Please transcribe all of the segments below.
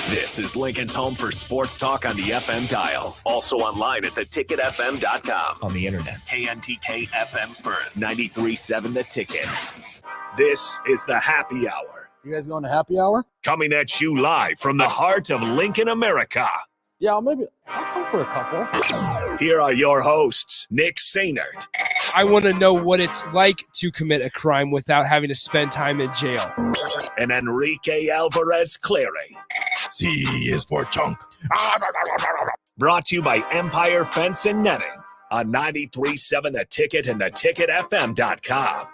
This is Lincoln's home for sports talk on the FM dial. Also online at theticketfm.com. On the internet. KNTK FM Firth, 93.7 The Ticket. This is the Happy Hour. You guys going to happy hour? Coming at you live from the heart of Lincoln, America. Yeah, I'll come for a couple. Here are your hosts, Nick Sainert. I want to know what it's like to commit a crime without having to spend time in jail. And Enrique Alvarez Clary. C is for chunk. Brought to you by Empire Fence and Netting on 93.7 The Ticket and theticketfm.com.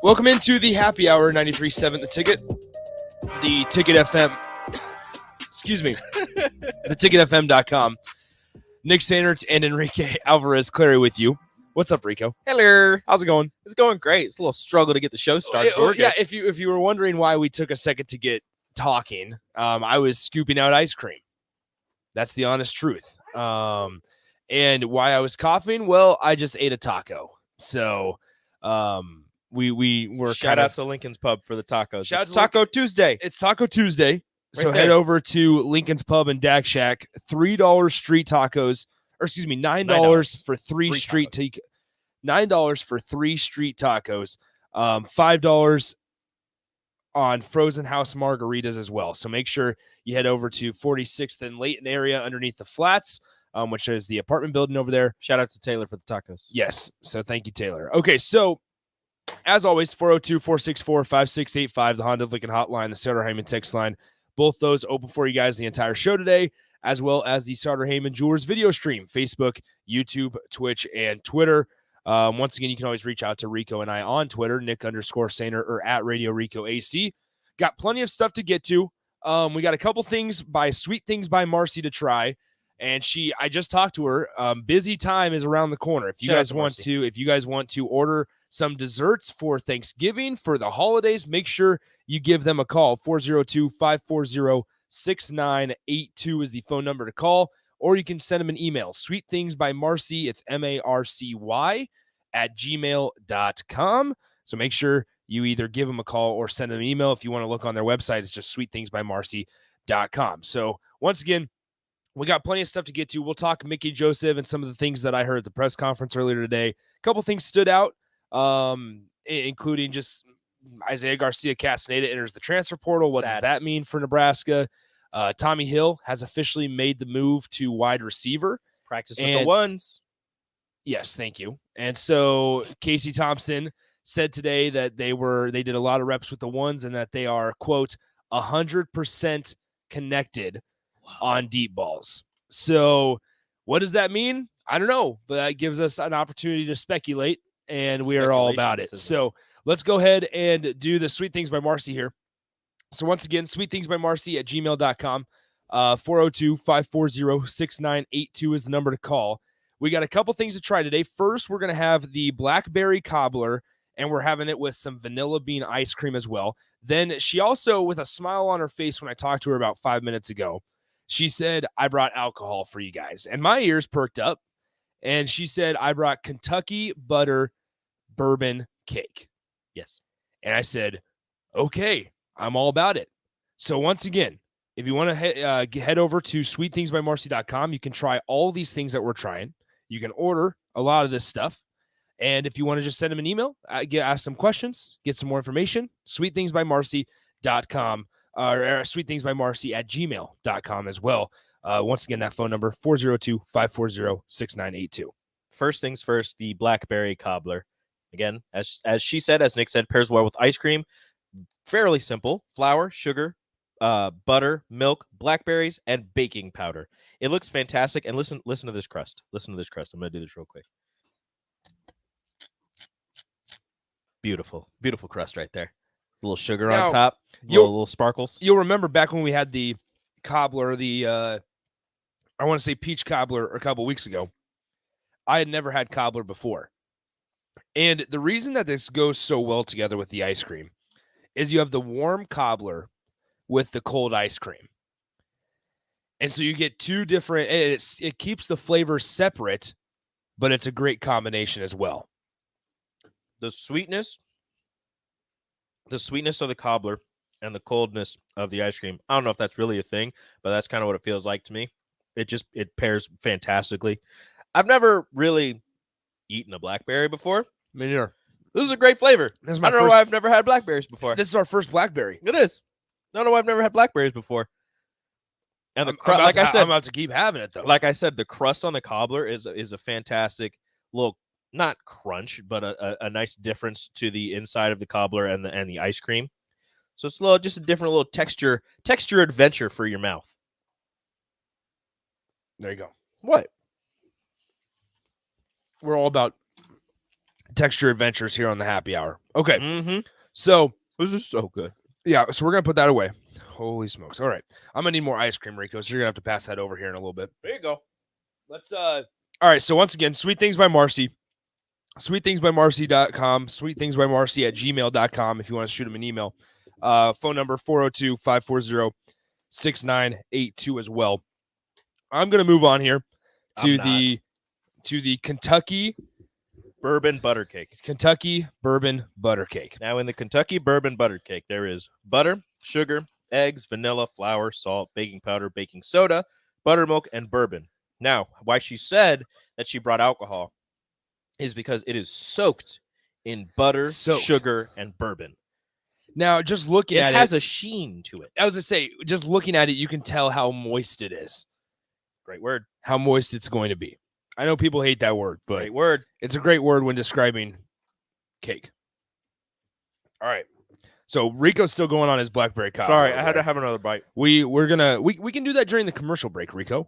Welcome into the Happy Hour, 93.7 The Ticket. The Ticket FM. Excuse me. theticketfm.com. Nick Sainert and Enrique Alvarez Clary with you. What's up, Rico? Hello. How's it going? It's going great. It's a little struggle to get the show started. Yeah, if you were wondering why we took a second to get talking, I was scooping out ice cream. That's the honest truth. And why I was coughing, well, I just ate a taco. So, we were shout out to Lincoln's Pub for the tacos. Shout out It's to Taco Tuesday. It's Taco Tuesday. So Right head there. over to Lincoln's Pub and Dak Shack. $3 street tacos, or excuse me, $9 for three street tacos. $9 for 3 street tacos. $5 on frozen house margaritas as well. So make sure you head over to 46th and Layton area underneath the flats, which is the apartment building over there. Shout out to Taylor for the tacos. Yes. So thank you, Taylor. Okay, so as always, 402-464-5685, the Honda of Lincoln hotline, the Sutter Heyman text line. Both those open for you guys the entire show today, as well as the Sutter Heyman Jewelers video stream, Facebook, YouTube, Twitch, and Twitter. Once again, you can always reach out to Rico and I on Twitter, Nick_Sainer or at Radio Rico AC. Got plenty of stuff to get to. We got a couple things Sweet Things by Marcy to try. And I just talked to her. Busy time is around the corner. If you guys want to order some desserts for Thanksgiving, for the holidays, make sure you give them a call. 402-540-6982 is the phone number to call, or you can send them an email. Sweet Things by Marcy. It's MARCY @gmail.com. So make sure you either give them a call or send them an email. If you want to look on their website, it's just sweetthingsbymarcy.com. So once again, we got plenty of stuff to get to. We'll talk Mickey Joseph and some of the things that I heard at the press conference earlier today. A couple things stood out, including just Isaiah Garcia Castaneda enters the transfer portal. What does that mean for Nebraska? Tommy Hill has officially made the move to wide receiver. Practice with the ones. Yes, thank you. And so Casey Thompson said today that they did a lot of reps with the ones and that they are, quote, 100% connected on deep balls. So what does that mean? I don't know, but that gives us an opportunity to speculate, and we are all about it. So let's go ahead and do the Sweet Things by Marcy here. So once again, sweetthingsbymarcy @gmail.com. 402-540-6982 is the number to call. We got a couple things to try today. First, we're going to have the Blackberry Cobbler, and we're having it with some vanilla bean ice cream as well. Then she also, with a smile on her face when I talked to her about 5 minutes ago, she said, I brought alcohol for you guys. And my ears perked up. And she said, I brought Kentucky butter bourbon cake. Yes. And I said, okay, I'm all about it. So once again, if you want to head over to sweetthingsbymarcy.com, you can try all these things that we're trying. You can order a lot of this stuff. And if you want to just send them an email, ask some questions, get some more information, sweetthingsbymarcy.com. Or sweetthingsbymarcy @gmail.com as well. Once again, that phone number, 402-540-6982. First things first, the Blackberry Cobbler. Again, as she said, as Nick said, pairs well with ice cream. Fairly simple. Flour, sugar, butter, milk, blackberries, and baking powder. It looks fantastic. And listen to this crust. Listen to this crust. I'm going to do this real quick. Beautiful. Beautiful crust right there. A little sugar on top, little sparkles. You'll remember back when we had the cobbler, I want to say peach cobbler a couple weeks ago. I had never had cobbler before. And the reason that this goes so well together with the ice cream is you have the warm cobbler with the cold ice cream. And so you get two different, it keeps the flavors separate, but it's a great combination as well. The sweetness of the cobbler and the coldness of the ice cream. I don't know if that's really a thing, but that's kind of what it feels like to me. It pairs fantastically. I've never really eaten a blackberry before. Me neither. This is a great flavor. I don't know why I've never had blackberries before. This is our first blackberry. It is. I don't know why I've never had blackberries before. And the like I said, I'm about to keep having it though. Like I said, the crust on the cobbler is a fantastic little, not crunch, but a nice difference to the inside of the cobbler and the ice cream. So it's just a different little texture adventure for your mouth. There you go. What? We're all about texture adventures here on the happy hour. Okay. Mm-hmm. So this is so good. Yeah, so we're gonna put that away. Holy smokes. All right. I'm gonna need more ice cream, Rico. So you're gonna have to pass that over here in a little bit. There you go. Let's all right, so once again, Sweet Things by Marcy. SweetThingsByMarcy.com, SweetThingsByMarcy@gmail.com if you want to shoot them an email. Phone number 402-540-6982 as well. I'm gonna move on here to the Kentucky bourbon butter cake. Kentucky bourbon butter cake. Now, in the Kentucky bourbon butter cake, there is butter, sugar, eggs, vanilla, flour, salt, baking powder, baking soda, buttermilk, and bourbon. Now, why she said that she brought alcohol is because it is soaked in butter, sugar, and bourbon. Now, just looking at it, it has a sheen to it. I was gonna say, just looking at it, you can tell how moist it is. Great word. How moist it's going to be. I know people hate that word, but great word. It's a great word when describing cake. All right. So Rico's still going on his Blackberry Cobbler. Sorry, I had to have another bite. We can do that during the commercial break, Rico.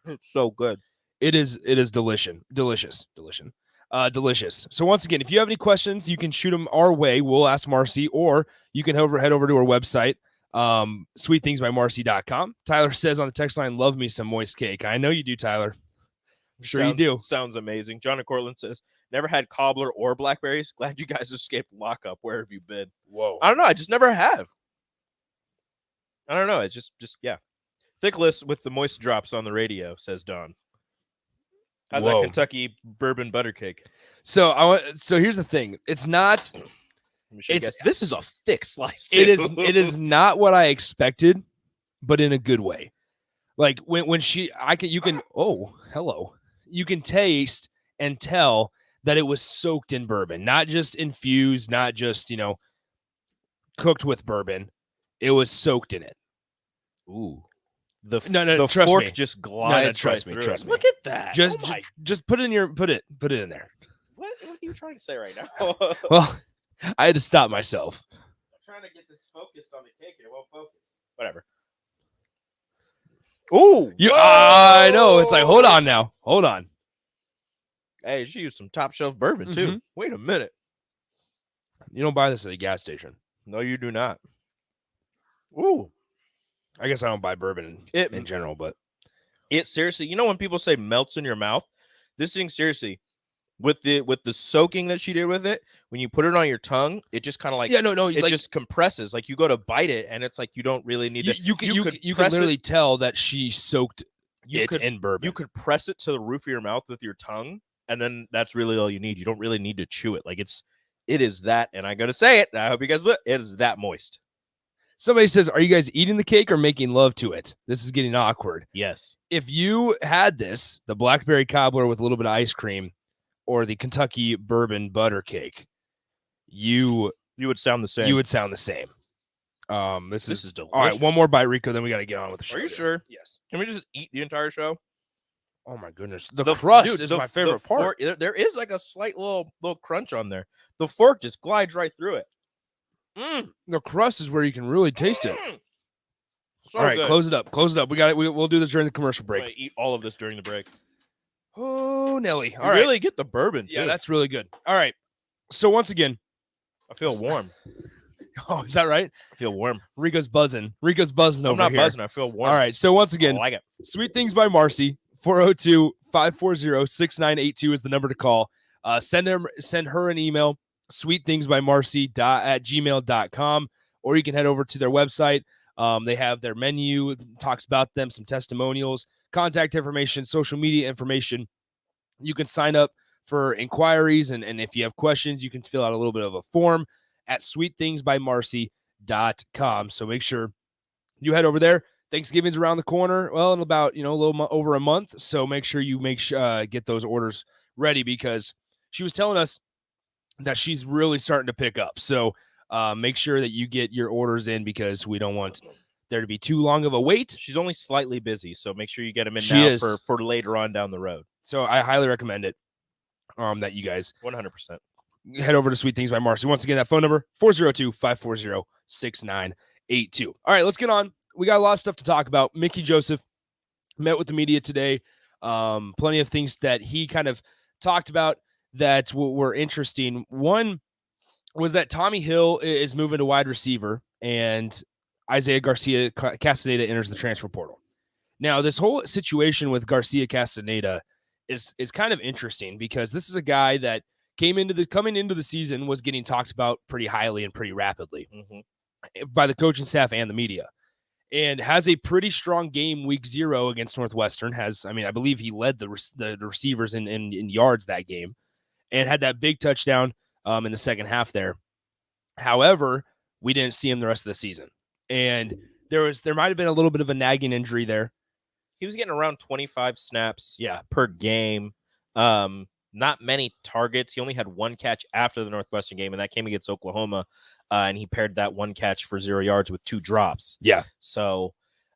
It's so good. It is delicious. Delicious. So once again, if you have any questions, you can shoot them our way. We'll ask Marcy, or you can head over to our website, sweetthingsbymarcy.com. Tyler says on the text line, love me some moist cake. I know you do, Tyler. I'm sure you do. Sounds amazing. John and Cortland says, never had cobbler or blackberries. Glad you guys escaped lockup. Where have you been? Whoa. I don't know. I just never have. I don't know. It's just yeah. Thickless with the moist drops on the radio, says Don. How's that Kentucky bourbon butter cake? So here's the thing. It's not. This is a thick slice. Too. It is not what I expected, but in a good way. Like you can taste and tell that it was soaked in bourbon, not just infused, not just cooked with bourbon. It was soaked in it. Ooh. The fork me. Just glides trust right me, through. Trust me. Look at that. Just put it in put it in there. What are you trying to say right now? Well, I had to stop myself. I'm trying to get this focused on the cake and it won't focus. Whatever. Ooh. I know. It's like, hold on now. Hold on. Hey, she used some top shelf bourbon too. Wait a minute. You don't buy this at a gas station. No, you do not. Ooh. I guess I don't buy bourbon in general, but it seriously, when people say melts in your mouth, this thing seriously, with the soaking that she did with it, when you put it on your tongue, it just kind of it just compresses. Like you go to bite it, and it's like you don't really need to. You can literally tell that she soaked it in bourbon. You could press it to the roof of your mouth with your tongue, and then that's really all you need. You don't really need to chew it. Like it is that, and I gotta say it. I hope you guys look. It is that moist. Somebody says, are you guys eating the cake or making love to it? This is getting awkward. Yes. If you had this, the Blackberry Cobbler with a little bit of ice cream, or the Kentucky bourbon butter cake, you would sound the same. You would sound the same. This is delicious. All right, one more bite, Rico, then we got to get on with the show. Are you sure? Yes. Can we just eat the entire show? Oh my goodness. The crust is my favorite part. There is like a slight little crunch on there. The fork just glides right through it. The crust is where you can really taste it. So all right, good. Close it up. We got it. We'll do this during the commercial break. I'm gonna eat all of this during the break. Oh, Nelly. All right. Really get the bourbon, too. Yeah, that's really good. All right. So once again, I feel warm. Oh, is that right? I feel warm. Rico's buzzing over here. I'm not buzzing. I feel warm. All right. So once again, I like it. Sweet Things by Marcy, 402-540-6982 is the number to call. Send her an email, sweetthingsbymarcy@gmail.com, or you can head over to their website. They have their menu, talks about them, some testimonials, contact information, social media information. You can sign up for inquiries, and if you have questions, you can fill out a little bit of a form at sweetthingsbymarcy.com. So make sure you head over there. Thanksgiving's around the corner. Well, in about, a little over a month. So make sure you get those orders ready, because she was telling us that she's really starting to pick up. So make sure that you get your orders in, because we don't want there to be too long of a wait. She's only slightly busy, so make sure you get them in for later on down the road. So I highly recommend it, that you guys 100% head over to Sweet Things by Marcy. Once again, that phone number, 402-540-6982. All right, let's get on. We got a lot of stuff to talk about. Mickey Joseph met with the media today. Plenty of things that he kind of talked about that were interesting. One was that Tommy Hill is moving to wide receiver, and Isaiah Garcia Castaneda enters the transfer portal. Now, this whole situation with Garcia Castaneda is kind of interesting, because this is a guy that coming into the season was getting talked about pretty highly and pretty rapidly by the coaching staff and the media, and has a pretty strong game week 0 against Northwestern. I believe he led the receivers in yards that game, and had that big touchdown in the second half there. However, we didn't see him the rest of the season, and there might have been a little bit of a nagging injury there. He was getting around 25 snaps per game. Not many targets. He only had one catch after the Northwestern game, and that came against Oklahoma, and he paired that one catch for 0 yards with 2 drops. Yeah. So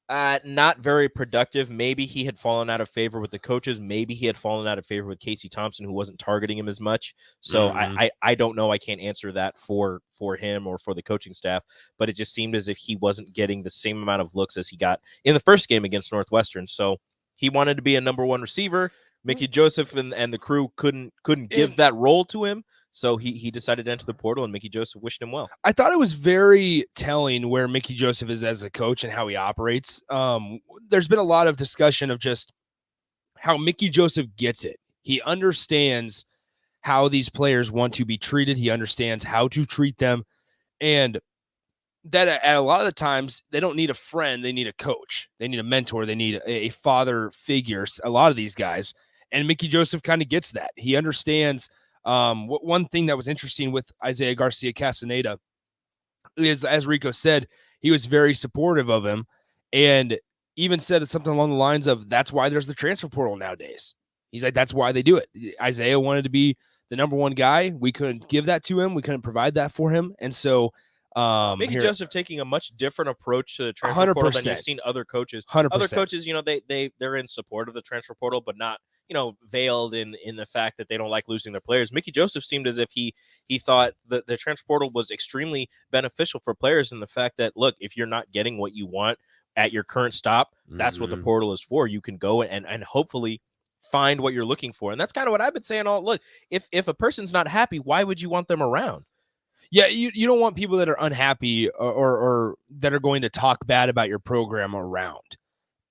not very productive. Maybe he had fallen out of favor with the coaches. Maybe he had fallen out of favor with Casey Thompson, who wasn't targeting him as much. So I don't know. I can't answer that for him or for the coaching staff, but it just seemed as if he wasn't getting the same amount of looks as he got in the first game against Northwestern. So he wanted to be a number 1 receiver. Mickey Joseph and the crew couldn't give that role to him, so he decided to enter the portal, and Mickey Joseph wished him well. I thought it was very telling where Mickey Joseph is as a coach and how he operates. There's been a lot of discussion of just how Mickey Joseph gets it. He understands how these players want to be treated. He understands how to treat them, and that at a lot of the times they don't need a friend. They need a coach. They need a mentor. They need a father figure, a lot of these guys. And Mickey Joseph kind of gets that. He understands one thing that was interesting with Isaiah Garcia Castaneda is, as Rico said, he was very supportive of him, and even said something along the lines of, that's why there's the transfer portal nowadays. He's like, that's why they do it. Isaiah wanted to be the number 1 guy. We couldn't give that to him. We couldn't provide that for him. And so Mickey Joseph taking a much different approach to the transfer portal than you've seen other coaches. 100%. Other coaches, they're in support of the transfer portal, but not, veiled in the fact that they don't like losing their players. Mickey Joseph seemed as if he thought that the transfer portal was extremely beneficial for players, in the fact that, look, if you're not getting what you want at your current stop, that's what the portal is for. You can go and hopefully find what you're looking for. And that's kind of what I've been saying look, if a person's not happy, why would you want them around? Yeah, you don't want people that are unhappy or that are going to talk bad about your program around.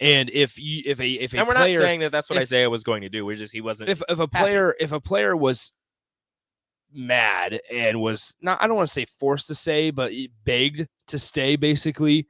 And if a and we're player, not saying that that's what Isaiah was going to do. He wasn't. If a player was mad and was not, I don't want to say forced to stay, but begged to stay, basically,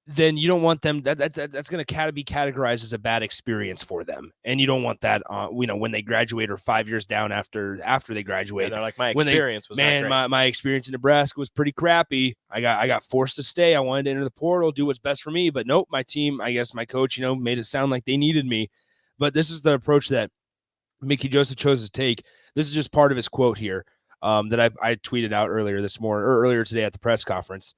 then you don't want them. That's going to be categorized as a bad experience for them, and you don't want that. When they graduate or 5 years down after they graduate, they're like, my experience was not great. My experience in Nebraska was pretty crappy. I got forced to stay. I wanted to enter the portal, do what's best for me, but nope. My team, I guess my coach, made it sound like they needed me. But this is the approach that Mickey Joseph chose to take. This is just part of his quote here that I tweeted out earlier today at the press conference.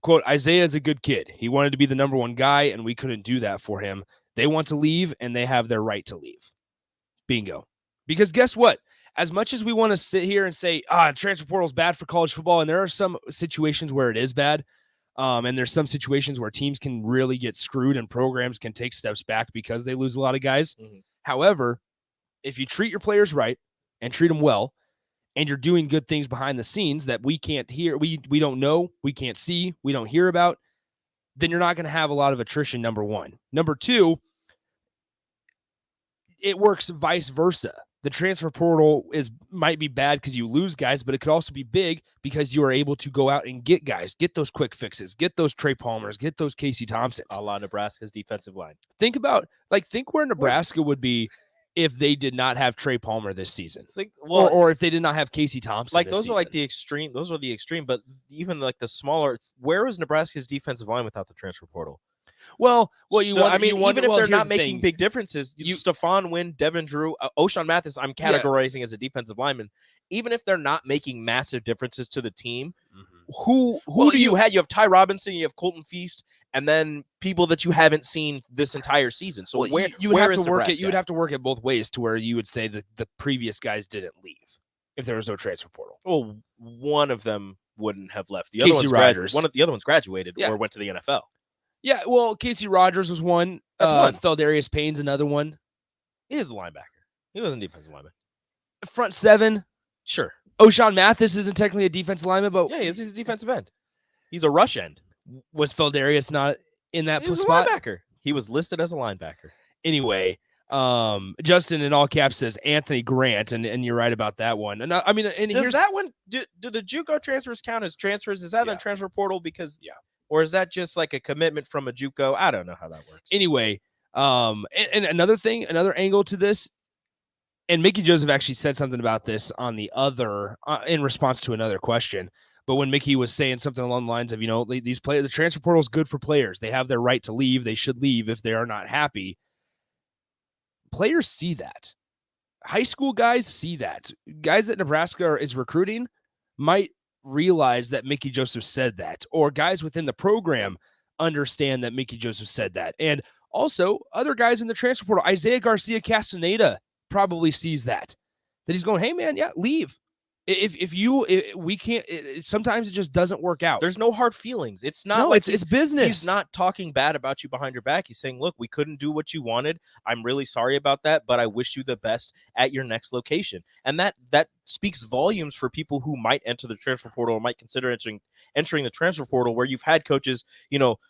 Quote, Isaiah is a good kid. He wanted to be the number 1 guy, and we couldn't do that for him. They want to leave, and they have their right to leave. Bingo. Because guess what? As much as we want to sit here and say, transfer portal is bad for college football, and there are some situations where it is bad, and there's some situations where teams can really get screwed and programs can take steps back because they lose a lot of guys. Mm-hmm. However, if you treat your players right and treat them well, and you're doing good things behind the scenes that we can't hear, we don't know, we can't see, we don't hear about, then you're not going to have a lot of attrition, number 1. Number 2, it works vice versa. the transfer portal might be bad because you lose guys, but it could also be big because you are able to go out and get guys, get those quick fixes, get those Trey Palmers, get those Casey Thompsons. A la Nebraska's defensive line. Think where Nebraska would be if they did not have Trey Palmer this season. Or if they did not have Casey Thompson. Like those are like the extreme. Those are the extreme, but even like the smaller. Where was Nebraska's defensive line without the transfer portal? Well, even if they're not making big differences, Stephon Wynn, Devin Drew, O'Shawn Mathis, I'm categorizing as a defensive lineman. Even if they're not making massive differences to the team, who do you have? You have Ty Robinson, you have Colton Feast, and then people that you haven't seen this entire season. So where you would where have is to work Nebraska it? You would have to work it both ways to where you would say that the previous guys didn't leave if there was no transfer portal. Well, one of them wouldn't have left. The Casey other one's Rogers. one of the other ones graduated or went to the NFL. Yeah, well, Casey Rogers was one. That's one. Feldarius Payne's another one. He is a linebacker. He wasn't a defensive lineman. Front seven. Sure. O'Shawn Mathis isn't technically a defensive lineman, but yeah, he's a defensive end. He's a rush end. Was Feldarius not in that he was spot? A linebacker. He was listed as a linebacker. Anyway, Justin in all caps says Anthony Grant, and you're right about that one. And I mean, and does that one do the JUCO transfers count as transfers? Is that the transfer portal? Because or is that just like a commitment from a JUCO? I don't know how that works. Anyway, and another angle to this, and Mickey Joseph actually said something about this on the other in response to another question. But when Mickey was saying something along the lines of, these players, the transfer portal is good for players. They have their right to leave. They should leave if they are not happy. Players see that. High school guys see that. Guys that Nebraska is recruiting might realize that Mickey Joseph said that, or guys within the program understand that Mickey Joseph said that. And also other guys in the transfer portal, Isaiah Garcia Castaneda probably sees that he's going, hey man, leave. We can't, sometimes it just doesn't work out. There's no hard feelings. It's not it's business. He's not talking bad about you behind your back. He's saying, look, we couldn't do what you wanted. I'm really sorry about that, but I wish you the best at your next location. And that speaks volumes for people who might enter the transfer portal or might consider entering the transfer portal, where you've had coaches,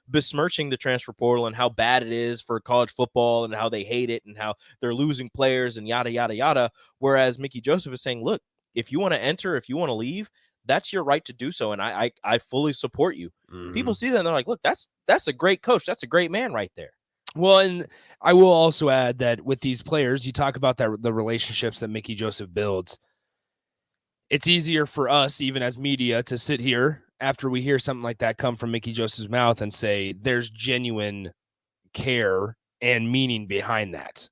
besmirching the transfer portal and how bad it is for college football and how they hate it and how they're losing players and yada, yada, yada. Whereas Mickey Joseph is saying, look, if you want to enter, if you want to leave, that's your right to do so. And I fully support you. Mm-hmm. People see that and they're like, look, that's a great coach. That's a great man right there. Well, and I will also add that with these players, you talk about the relationships that Mickey Joseph builds. It's easier for us, even as media, to sit here after we hear something like that come from Mickey Joseph's mouth and say there's genuine care and meaning behind that.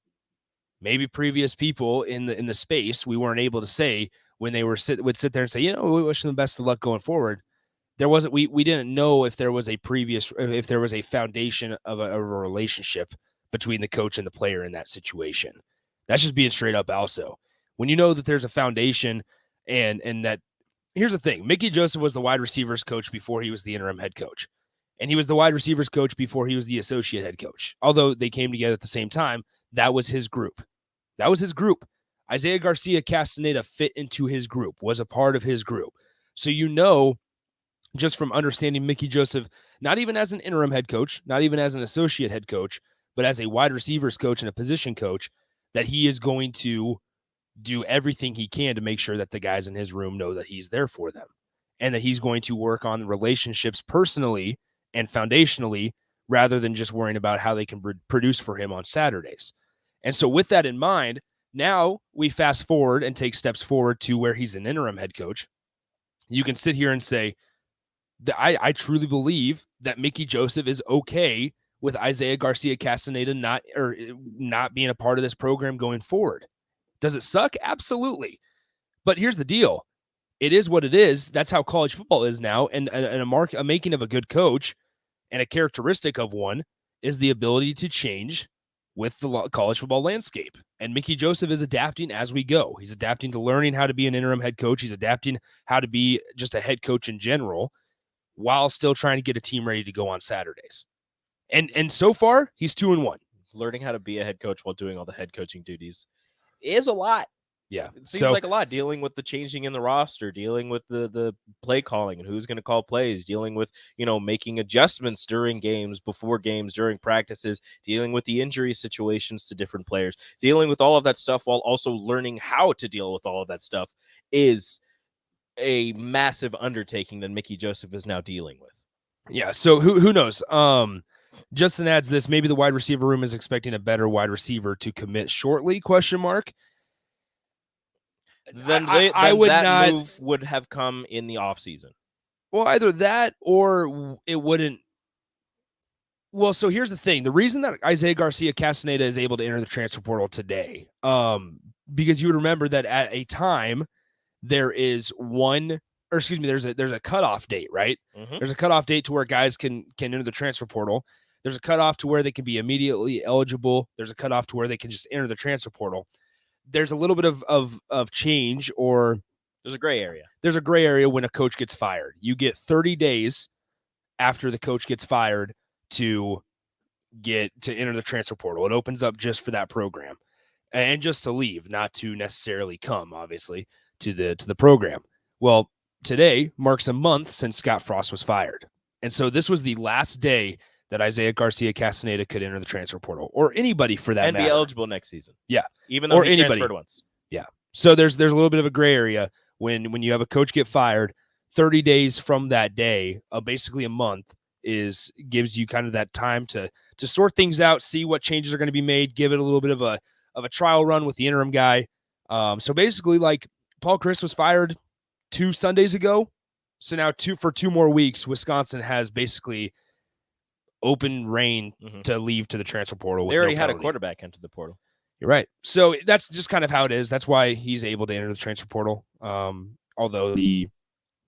Maybe previous people in the space we weren't able to say when they would sit there and say, we wish them the best of luck going forward. There wasn't, we didn't know if there was a foundation of a relationship between the coach and the player in that situation. That's just being straight up also. When you know that there's a foundation and that, here's the thing, Mickey Joseph was the wide receivers coach before he was the interim head coach. And he was the wide receivers coach before he was the associate head coach. Although they came together at the same time, that was his group. Isaiah Garcia Castaneda fit into his group, was a part of his group. So just from understanding Mickey Joseph, not even as an interim head coach, not even as an associate head coach, but as a wide receivers coach and a position coach, that he is going to do everything he can to make sure that the guys in his room know that he's there for them and that he's going to work on relationships personally and foundationally rather than just worrying about how they can produce for him on Saturdays. And so with that in mind, now we fast forward and take steps forward to where he's an interim head coach. You can sit here and say that I truly believe that Mickey Joseph is okay with Isaiah Garcia Castaneda not being a part of this program going forward. Does it suck? Absolutely. But here's the deal. It is what it is. That's how college football is now. And a making of a good coach and a characteristic of one is the ability to change with the college football landscape. And Mickey Joseph is adapting as we go. He's adapting to learning how to be an interim head coach. He's adapting how to be just a head coach in general while still trying to get a team ready to go on Saturdays. And so far, he's 2-1. Learning how to be a head coach while doing all the head coaching duties is a lot. Yeah. It seems like a lot, dealing with the changing in the roster, dealing with the play calling and who's going to call plays, dealing with, making adjustments during games, before games, during practices, dealing with the injury situations to different players, dealing with all of that stuff while also learning how to deal with all of that stuff is a massive undertaking that Mickey Joseph is now dealing with. Yeah. So who knows? Justin adds this, maybe the wide receiver room is expecting a better wide receiver to commit shortly, ? Then move would have come in the offseason. Well, either that or it wouldn't. Well, so here's the thing. The reason that Isaiah Garcia Castaneda is able to enter the transfer portal today, because you would remember that at a time there's a cutoff date, right? Mm-hmm. There's a cutoff date to where guys can enter the transfer portal. There's a cutoff to where they can be immediately eligible. There's a cutoff to where they can just enter the transfer portal. There's a little bit of change, or there's a gray area. There's a gray area when a coach gets fired. You get 30 days after the coach gets fired to enter the transfer portal. It opens up just for that program and just to leave, not to necessarily come, obviously, to the program. Well, today marks a month since Scott Frost was fired. And so this was the last day that Isaiah Garcia Castaneda could enter the transfer portal, or anybody for that matter. And be eligible next season. Yeah. Even though he transferred once. Yeah. So there's a little bit of a gray area when you have a coach get fired. 30 days from that day, basically a month, gives you kind of that time to sort things out, see what changes are going to be made, give it a little bit of a trial run with the interim guy. So basically, like, Paul Chryst was fired 2 Sundays ago. So now for 2 more weeks, Wisconsin has basically open reign to leave to the transfer portal. They already had a quarterback enter the portal. You're right. So that's just kind of how it is. That's why he's able to enter the transfer portal. Although the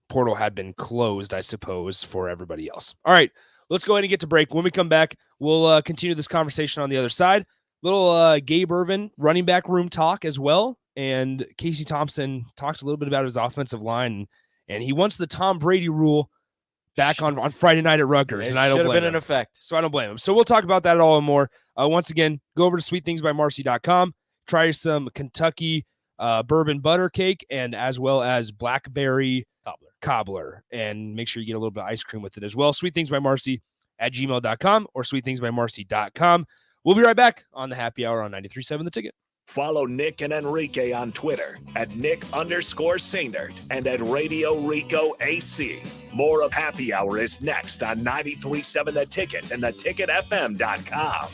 portal had been closed, I suppose, for everybody else. All right, let's go ahead and get to break. When we come back, we'll continue this conversation on the other side. Little Gabe Ervin running back room talk as well. And Casey Thompson talked a little bit about his offensive line, and he wants the Tom Brady rule back on Friday night at Rutgers, and I don't blame him. Should have been in effect. So I don't blame him. So we'll talk about that all and more. Once again, go over to sweetthingsbymarcy.com, try some Kentucky bourbon butter cake, and as well as Blackberry Cobbler, and make sure you get a little bit of ice cream with it as well. sweetthingsbymarcy@gmail.com or sweetthingsbymarcy.com. We'll be right back on the Happy Hour on 93.7 The Ticket. Follow Nick and Enrique on Twitter at Nick_Sainert and at Radio Rico AC. More of Happy Hour is next on 93.7 The Ticket and theticketfm.com.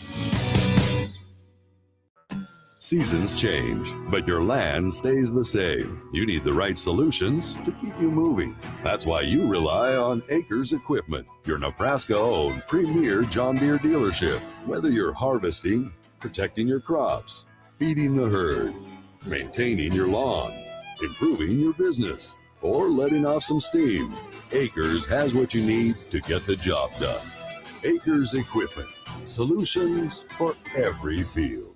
Seasons change, but your land stays the same. You need the right solutions to keep you moving. That's why you rely on Acres Equipment, your Nebraska-owned premier John Deere dealership. Whether you're harvesting, protecting your crops, feeding the herd, maintaining your lawn, improving your business, or letting off some steam, Acres has what you need to get the job done. Acres Equipment, solutions for every field.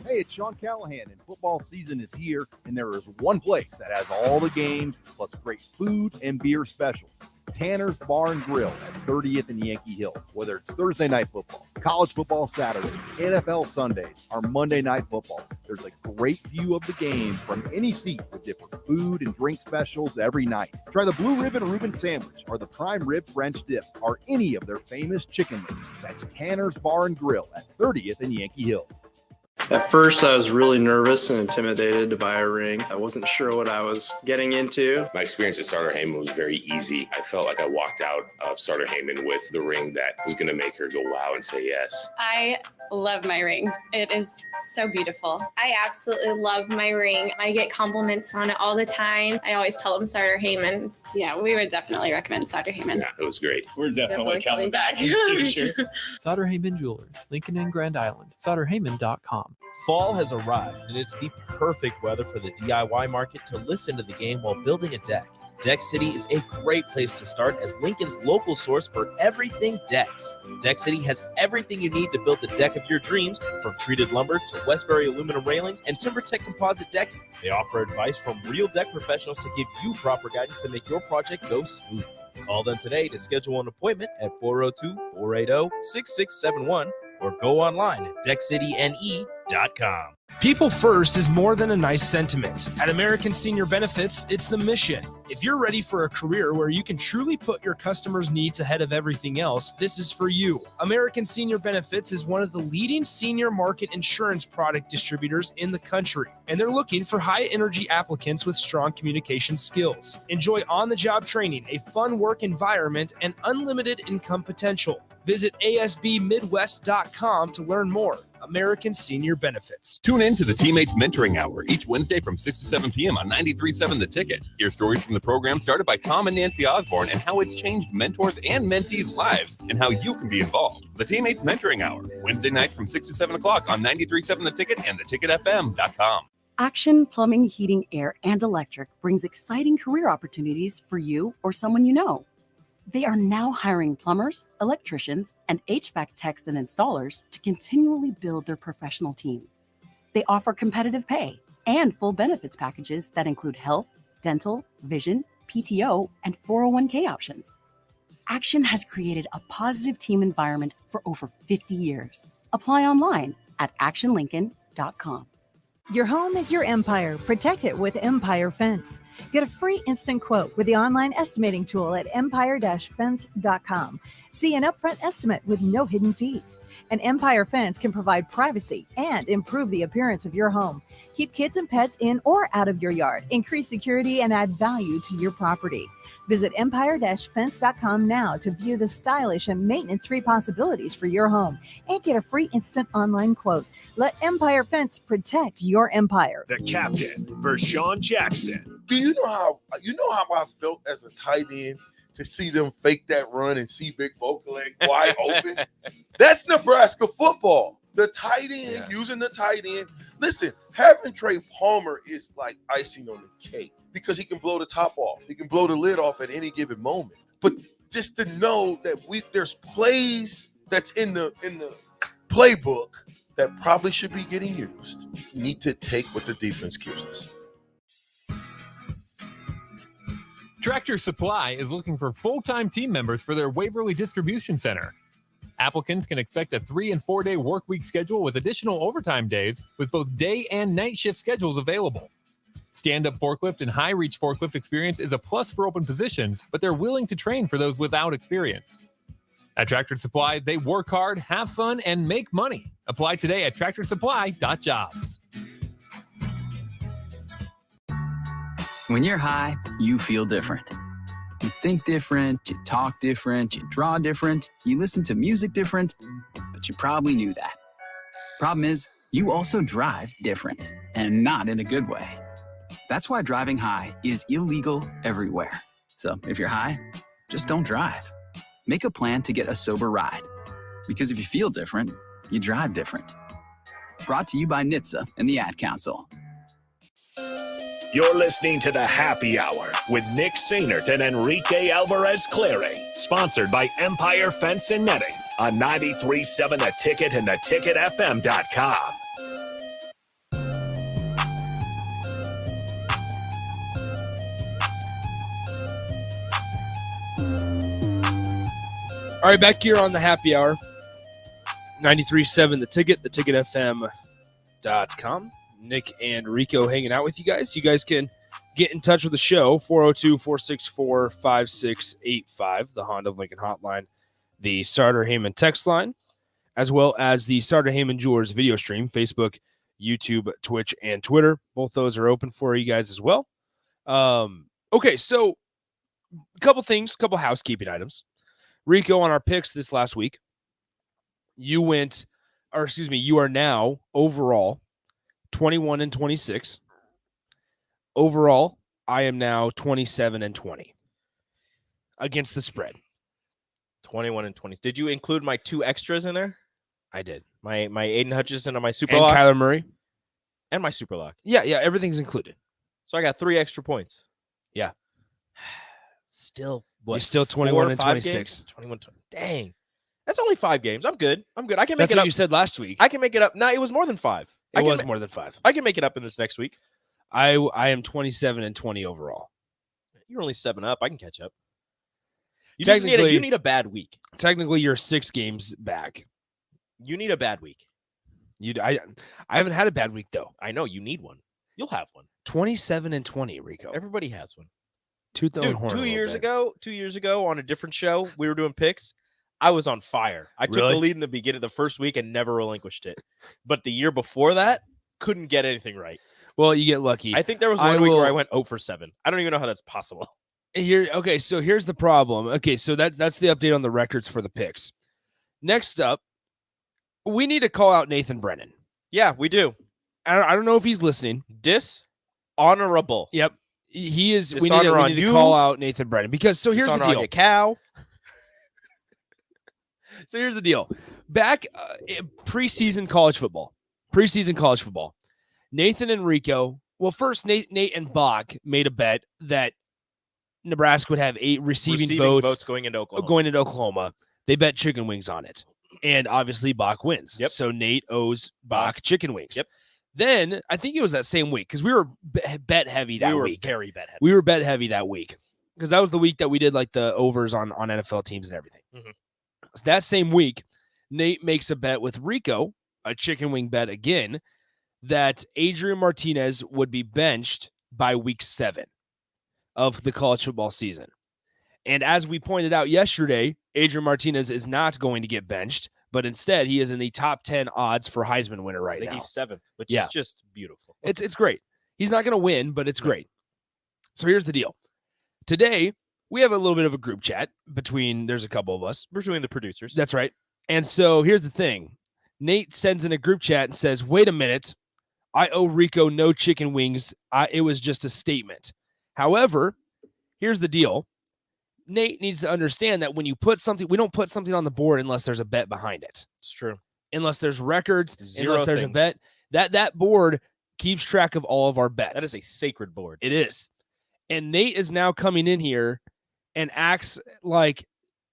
Hey, it's Sean Callahan, and football season is here, and there is one place that has all the games, plus great food and beer specials. Tanner's Bar and Grill at 30th and Yankee Hill. Whether it's Thursday night football, college football Saturdays, NFL Sundays, or Monday night football, there's a great view of the game from any seat with different food and drink specials every night. Try the Blue Ribbon Reuben Sandwich or the Prime Rib French Dip or any of their famous chicken wings. That's Tanner's Bar and Grill at 30th and Yankee Hill. At first, I was really nervous and intimidated to buy a ring. I wasn't sure what I was getting into. My experience at Starter Heyman was very easy. I felt like I walked out of Starter Heyman with the ring that was going to make her go wow and say yes. I love my ring. It is so beautiful. I absolutely love my ring. I get compliments on it all the time. I always tell them Starter Heyman. Yeah, we would definitely recommend Starter Heyman. Yeah, it was great. We're definitely coming back. Sure. Sauter Heyman Jewelers, Lincoln and Grand Island. SauterHeyman.com. Fall has arrived, and it's the perfect weather for the DIY market to listen to the game while building a deck. Deck City is a great place to start as Lincoln's local source for everything decks. Deck City has everything you need to build the deck of your dreams, from treated lumber to Westbury aluminum railings and TimberTech composite decking. They offer advice from real deck professionals to give you proper guidance to make your project go smooth. Call them today to schedule an appointment at 402-480-6671 or go online at deckcityne.com. AmericanSeniorBenefits.com. People first is more than a nice sentiment. At American Senior Benefits, it's the mission. If you're ready for a career where you can truly put your customers' needs ahead of everything else, this is for you. American Senior Benefits is one of the leading senior market insurance product distributors in the country, and they're looking for high-energy applicants with strong communication skills. Enjoy on-the-job training, a fun work environment, and unlimited income potential. Visit ASBMidwest.com to learn more. American Senior Benefits. Tune in to the Teammates Mentoring Hour each Wednesday from 6 to 7 p.m. on 93.7 The Ticket. Hear stories from the program started by Tom and Nancy Osborne and how it's changed mentors and mentees' lives and how you can be involved. The Teammates Mentoring Hour, Wednesday nights from 6 to 7 o'clock on 93.7 The Ticket and theticketfm.com. Action Plumbing, Heating, Air, and Electric brings exciting career opportunities for you or someone you know. They are now hiring plumbers, electricians, and HVAC techs and installers to continually build their professional team. They offer competitive pay and full benefits packages that include health, dental, vision, PTO, and 401k options. Action has created a positive team environment for over 50 years. Apply online at actionlincoln.com. Your home is your empire. Protect it with Empire Fence. Get a free instant quote with the online estimating tool at empire-fence.com. See an upfront estimate with no hidden fees. An Empire Fence can provide privacy and improve the appearance of your home. Keep kids and pets in or out of your yard. Increase security and add value to your property. Visit empire-fence.com now to view the stylish and maintenance-free possibilities for your home and get a free instant online quote. Let Empire Fence protect your empire. The captain, Vershawn Jackson. Do you know how I felt as a tight end to see them fake that run and see Big Vokalek wide open? That's Nebraska football. The tight end, using the tight end. Listen, having Trey Palmer is like icing on the cake because he can blow the top off. He can blow the lid off at any given moment. But just to know that there's plays that's in the playbook that probably should be getting used. You need to take what the defense gives us. Tractor Supply is looking for full-time team members for their Waverly Distribution Center. Applicants can expect a 3- and 4-day work week schedule with additional overtime days with both day and night shift schedules available. Stand-up forklift and high-reach forklift experience is a plus for open positions, but they're willing to train for those without experience. At Tractor Supply, they work hard, have fun, and make money. Apply today at tractorsupply.jobs. When you're high, you feel different. You think different, you talk different, you draw different, you listen to music different, but you probably knew that. Problem is, you also drive different, and not in a good way. That's why driving high is illegal everywhere. So if you're high, just don't drive. Make a plan to get a sober ride. Because if you feel different, you drive different. Brought to you by NHTSA and the Ad Council. You're listening to the Happy Hour with Nick Sainert and Enrique Alvarez Clary, sponsored by Empire Fence and Netting on 93.7 The Ticket and theticketfm.com. All right, back here on the Happy Hour, 93.7 The Ticket, theticketfm.com. Nick and Rico hanging out with you guys. You guys can get in touch with the show, 402-464-5685, the Honda of Lincoln hotline, the Starter Heyman text line, as well as the Starter Heyman Jewelers video stream, Facebook, YouTube, Twitch, and Twitter. Both those are open for you guys as well. Okay, so a couple housekeeping items. Rico, on our picks this last week, you are now overall 21-26. Overall, I am now 27-20 against the spread. 21-20. Did you include my 2 extras in there? I did. My Aiden Hutchinson and my super and lock. Kyler Murray. And my super lock. Yeah, everything's included. So I got 3 extra points. Yeah. Still, what? You're still 21-26. 21. Dang. That's only 5 games. I'm good. I can make That's it what up. You said last week. I can make it up. No, it was more than 5. It was more than 5. I can make it up in this next week. I am 27-20 overall. You're only 7 up. I can catch up. You need a bad week. Technically, you're 6 games back. You need a bad week. I haven't had a bad week though. I know you need one. You'll have one. 27-20, Rico. Everybody has one. Dude, 2 years ago on a different show, we were doing picks. I was on fire. I took the lead in the beginning of the first week and never relinquished it. But the year before that, couldn't get anything right. Well, you get lucky. I think there was one week where I went 0 for 7. I don't even know how that's possible. Okay, so here's the problem. Okay, so that's the update on the records for the picks. Next up, we need to call out Nathan Brennan. Yeah, we do. I don't know if he's listening. Dishonorable. Yep. He is. We Dishonor need to call out Nathan Brennan because here's the Dishonor deal. on your cow. So here's the deal. Back preseason college football, Nathan and Rico. Well, first Nate and Bach made a bet that Nebraska would have 8 receiving votes going into Oklahoma. They bet chicken wings on it, and obviously Bach wins. Yep. So Nate owes Bach chicken wings. Yep. Then I think it was that same week because we were bet heavy that week. Very bet heavy. We were bet heavy that week because that was the week that we did like the overs on NFL teams and everything. Mm-hmm. So that same week, Nate makes a bet with Rico, a chicken wing bet again, that Adrian Martinez would be benched by week 7 of the college football season. And as we pointed out yesterday, Adrian Martinez is not going to get benched, but instead he is in the top 10 odds for Heisman winner right now. He's 7th, which is just beautiful. It's great. He's not going to win, but it's great. So here's the deal. Today, we have a little bit of a group chat there's a couple of us. Between the producers. That's right. And so here's the thing. Nate sends in a group chat and says, wait a minute. I owe Rico no chicken wings. It was just a statement. However, here's the deal. Nate needs to understand that when you put something, we don't put something on the board unless there's a bet behind it. It's true. Unless there's records, unless there's things. a bet. That board keeps track of all of our bets. That is a sacred board. It is. And Nate is now coming in here and acts like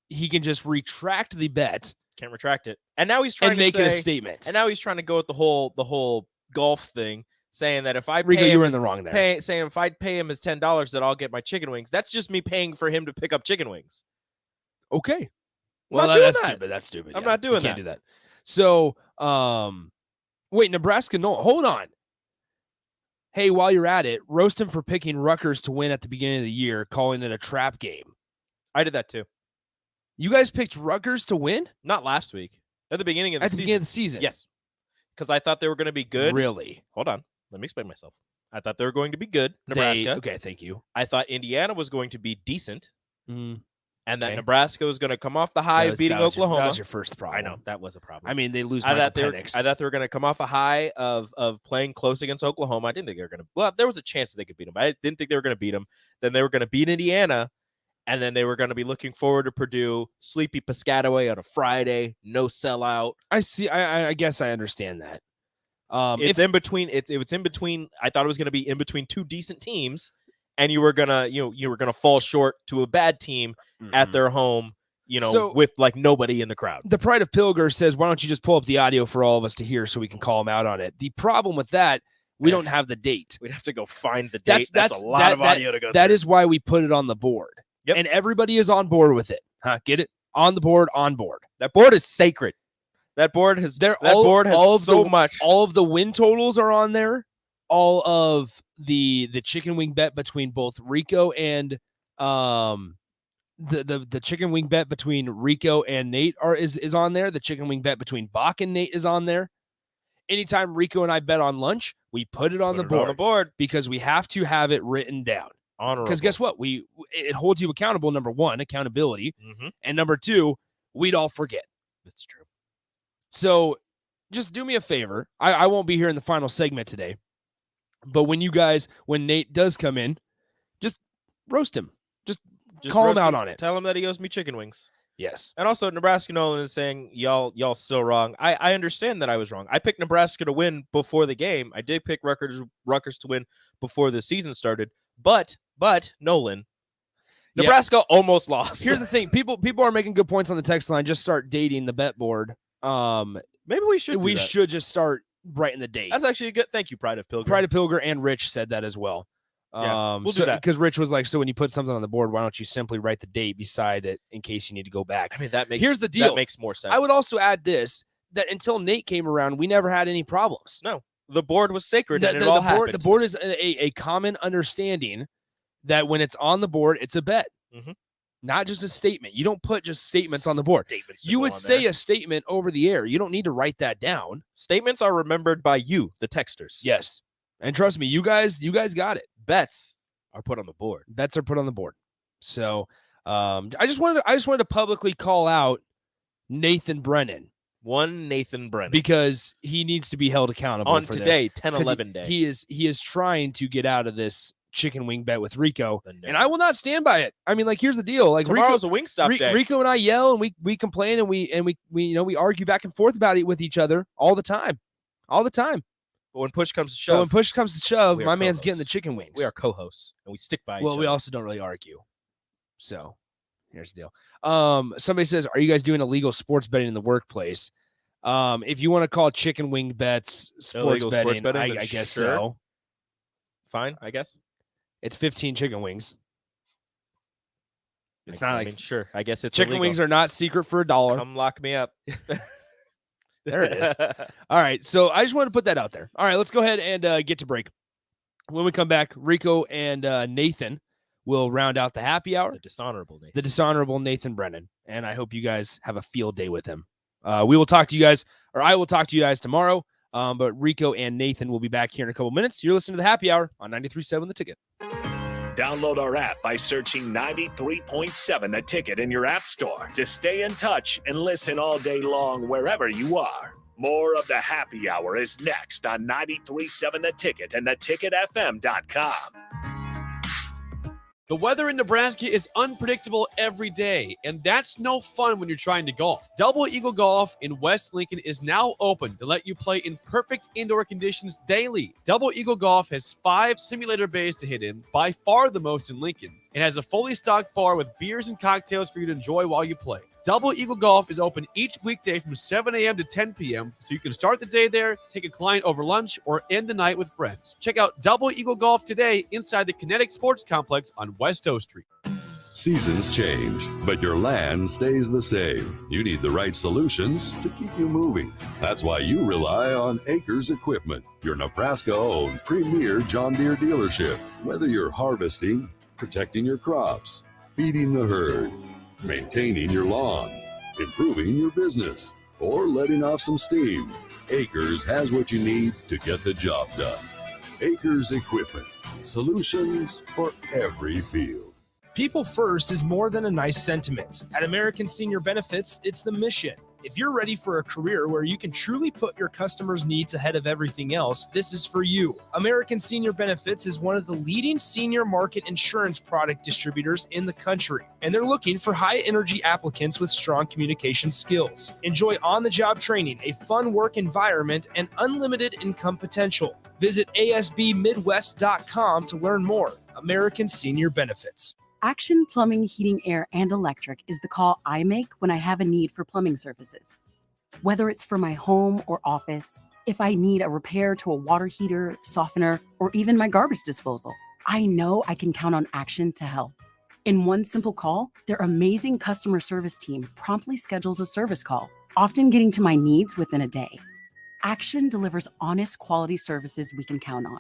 he can just retract the bet. Can't retract it. And now he's trying to make it a statement. And now he's trying to go with the whole golf thing, saying that if I Rico, pay you were him in the wrong there. saying if I pay him his $10 that I'll get my chicken wings. That's just me paying for him to pick up chicken wings. Okay. Well, that's stupid. That's stupid. I'm not doing you can't do that. So, wait, Nebraska, no, hold on. Hey, while you're at it, roast him for picking Rutgers to win at the beginning of the year, calling it a trap game. I did that too. You guys picked Rutgers to win? Not last week. At the beginning of the season. Beginning of the season. Yes. Because I thought they were going to be good. Really? Hold on. Let me explain myself. I thought they were going to be good, Nebraska. Okay, thank you. I thought Indiana was going to be decent. And that Okay. Nebraska was going to come off the high of beating Oklahoma. That was your first problem. I know. That was a problem. I mean, they lose I Michael thought Penix. they were going to come off a high of playing close against Oklahoma. I didn't think they were going to. Well, there was a chance that they could beat them. But I didn't think they were going to beat them. Then they were going to beat Indiana. And then they were going to be looking forward to Purdue, sleepy Piscataway on a Friday, no sellout. I see. I guess I understand that. It's in between. It was in between. I thought it was going to be in between two decent teams, and you were gonna fall short to a bad team at their home. So- with like nobody in the crowd. The Pride of Pilger says, why don't you just pull up the audio for all of us to hear so we can call him out on it? The problem with that, we don't have the date. We'd have to go find the date. That's a lot of audio to go That through. is why we put it on the board. Yep. And everybody is on board with it. Huh? Get it? On the board, on board. That board is sacred. That board has much. All of the win totals are on there. All of the chicken wing bet between both Rico and the chicken wing bet between Rico and Nate is on there. The chicken wing bet between Bach and Nate is on there. Anytime Rico and I bet on lunch, we put it on the board because we have to have it written down. Because guess what? It holds you accountable. Number one, accountability, and number two, we'd all forget. That's true. So just do me a favor. I won't be here in the final segment today, but when Nate does come in, just roast him. Just call him out on it. Tell him that he owes me chicken wings. Yes. And also, Nebraska Nolan is saying y'all still wrong. I understand that I was wrong. I picked Nebraska to win before the game. I did pick Rutgers to win before the season started. But Nolan, Nebraska almost lost. Here's the thing: people are making good points on the text line. Just start dating the bet board. Maybe we should. We should just start writing the date. That's actually a good. Thank you, Pride of Pilger. Pride of Pilger and Rich said that as well. Yeah, we'll do that because Rich was like, so when you put something on the board, why don't you simply write the date beside it in case you need to go back? I mean, that makes here's the deal. That makes more sense. I would also add this: that until Nate came around, we never had any problems. No, the board was sacred and it all happened. The board is a common understanding that when it's on the board, it's a bet. Mhm. Not just a statement. You don't put just statements on the board. You would say a statement over the air. You don't need to write that down. Statements are remembered by you, the texters. Yes. And trust me, you guys got it. Bets are put on the board. Bets are put on the board. So I just wanted to publicly call out Nathan Brennan. One Nathan Brennan. Because he needs to be held accountable on for today, this. 10-11 day. He is trying to get out of this chicken wing bet with Rico, and I will not stand by it. I mean, like, here's the deal: like, tomorrow's a Wingstop day. Rico and I yell and we complain and we argue back and forth about it with each other all the time. But when push comes to shove, my man's getting the chicken wings. We are co-hosts and we stick by each well, other. we also don't really argue. So here's the deal. Somebody says, "Are you guys doing illegal sports betting in the workplace?" If you want to call chicken wing bets sports betting, I guess so. Fine, I guess. It's 15 chicken wings. It's not like sure. I guess it's chicken illegal. wings are not secret for $1. Come lock me up. There it is. All right. So I just want to put that out there. All right. Let's go ahead and get to break. When we come back, Rico and Nathan will round out the happy hour. The dishonorable Nathan Brennan. And I hope you guys have a field day with him. I will talk to you guys tomorrow. But Rico and Nathan will be back here in a couple minutes. You're listening to the happy hour on 93.7 The Ticket. Download our app by searching 93.7 The Ticket in your app store to stay in touch and listen all day long wherever you are. More of the happy hour is next on 93.7 The Ticket and theticketfm.com. The weather in Nebraska is unpredictable every day, and that's no fun when you're trying to golf. Double Eagle Golf in West Lincoln is now open to let you play in perfect indoor conditions daily. Double Eagle Golf has 5 simulator bays to hit in, by far the most in Lincoln. It has a fully stocked bar with beers and cocktails for you to enjoy while you play. Double Eagle Golf is open each weekday from 7 a.m. to 10 p.m., so you can start the day there, take a client over lunch, or end the night with friends. Check out Double Eagle Golf today inside the Kinetic Sports Complex on West O Street. Seasons change, but your land stays the same. You need the right solutions to keep you moving. That's why you rely on Acres Equipment, your Nebraska-owned premier John Deere dealership. Whether you're harvesting, protecting your crops, feeding the herd, maintaining your lawn, improving your business, or letting off some steam, Acres has what you need to get the job done. Acres Equipment, solutions for every field. People first is more than a nice sentiment. At American Senior Benefits, it's the mission. If you're ready for a career where you can truly put your customers' needs ahead of everything else, this is for you. American Senior Benefits is one of the leading senior market insurance product distributors in the country, and they're looking for high-energy applicants with strong communication skills. Enjoy on-the-job training, a fun work environment, and unlimited income potential. Visit asbmidwest.com to learn more. American Senior Benefits. Action Plumbing, Heating, Air, and Electric is the call I make when I have a need for plumbing services. Whether it's for my home or office, if I need a repair to a water heater, softener, or even my garbage disposal, I know I can count on Action to help. In one simple call, their amazing customer service team promptly schedules a service call, often getting to my needs within a day. Action delivers honest quality services we can count on.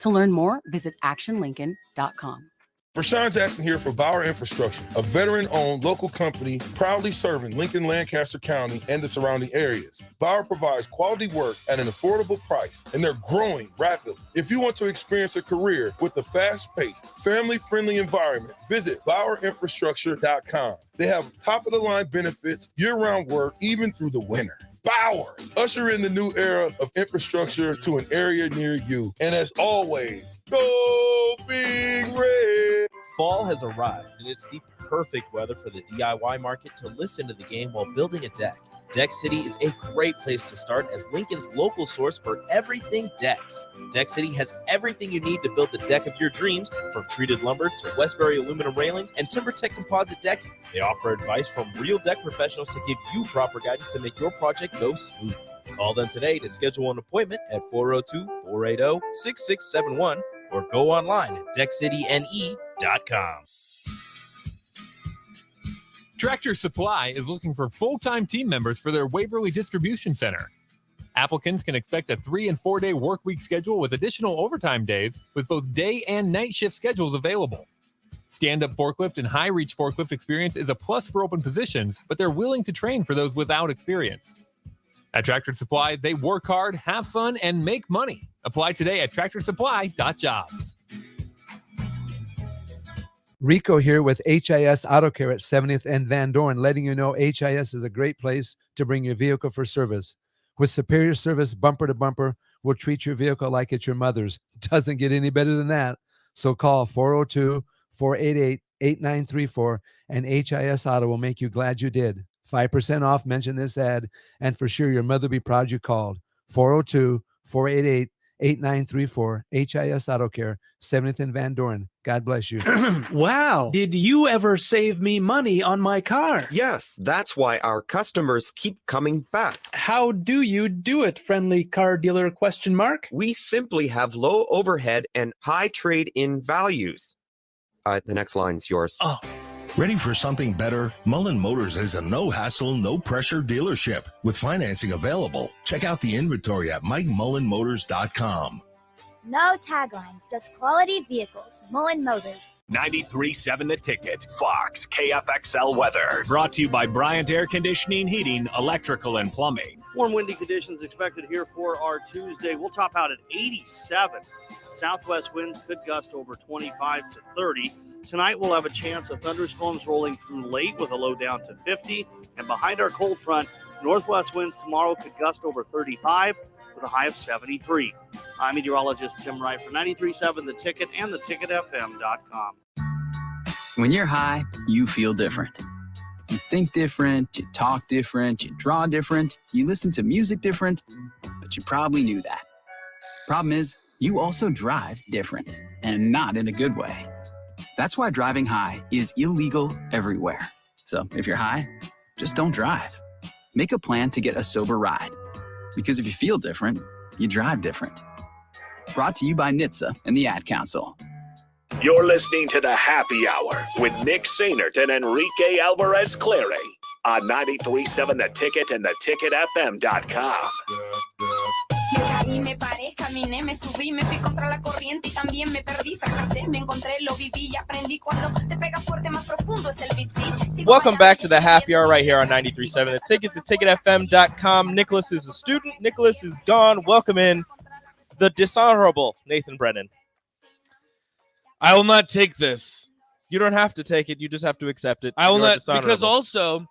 To learn more, visit actionlincoln.com. Rashawn Jackson here for Bauer Infrastructure, a veteran-owned local company proudly serving Lincoln, Lancaster County, and the surrounding areas. Bauer provides quality work at an affordable price, and they're growing rapidly. If you want to experience a career with a fast-paced, family-friendly environment, visit BauerInfrastructure.com. They have top-of-the-line benefits, year-round work, even through the winter. Bauer, usher in the new era of infrastructure to an area near you. And as always, go Big Red. Fall has arrived, and it's the perfect weather for the DIY market to listen to the game while building a deck. Deck City is a great place to start as Lincoln's local source for everything decks. Deck City has everything you need to build the deck of your dreams, from treated lumber to Westbury aluminum railings and TimberTech composite decking. They offer advice from real deck professionals to give you proper guidance to make your project go smooth. Call them today to schedule an appointment at 402-480-6671 or go online at deckcityne.com. Tractor Supply is looking for full-time team members for their Waverly Distribution Center. Applicants can expect a 3- and 4-day work week schedule with additional overtime days with both day and night shift schedules available. Stand-up forklift and high-reach forklift experience is a plus for open positions, but they're willing to train for those without experience. At Tractor Supply, they work hard, have fun, and make money. Apply today at tractorsupply.jobs. Rico here with HIS Auto Care at 70th and Van Dorn, letting you know HIS is a great place to bring your vehicle for service. With superior service, bumper to bumper, we'll treat your vehicle like it's your mother's. Doesn't get any better than that. So call 402-488-8934 and HIS Auto will make you glad you did. 5% off, mention this ad, and for sure your mother will be proud you called. 402-488-8934, HIS Auto Care, 70th and Van Dorn. God bless you. Wow. Did you ever save me money on my car? Yes, that's why our customers keep coming back. How do you do it, friendly car dealer ? We simply have low overhead and high trade-in values. The next line's yours. Oh. Ready for something better? Mullen Motors is a no-hassle, no-pressure dealership with financing available. Check out the inventory at MikeMullenMotors.com. No taglines, just quality vehicles. Mullen Motors. 93.7 The Ticket. Fox KFXL weather. Brought to you by Bryant Air Conditioning, Heating, Electrical, and Plumbing. Warm, windy conditions expected here for our Tuesday. We'll top out at 87. Southwest winds could gust over 25 to 30. Tonight we'll have a chance of thunderstorms rolling through late with a low down to 50. And behind our cold front, northwest winds tomorrow could gust over 35 with a high of 73. I'm meteorologist Tim Wright for 93.7 The Ticket and theticketfm.com. When you're high, you feel different. You think different, you talk different, you draw different, you listen to music different, but you probably knew that. Problem is, you also drive different, and not in a good way. That's why driving high is illegal everywhere. So if you're high, just don't drive. Make a plan to get a sober ride. Because if you feel different, you drive different. Brought to you by NHTSA and the Ad Council. You're listening to The Happy Hour with Nick Sainert and Enrique Alvarez Clary on 93.7 The Ticket and theticketfm.com. Me paré, caminé, me subí, me fui contra la corriente y también me perdí, fracasé, me encontré, lo viví y aprendí cuando te pega fuerte, más profundo es el beat. Welcome back to the Happy Hour right here on 93.7 The Ticket, theticketfm.com. Nicholas is a student. Nicholas is gone. Welcome in the dishonorable Nathan Brennan. I will not take this. You don't have to take it. You just have to accept it. I will not, dishonorable. because also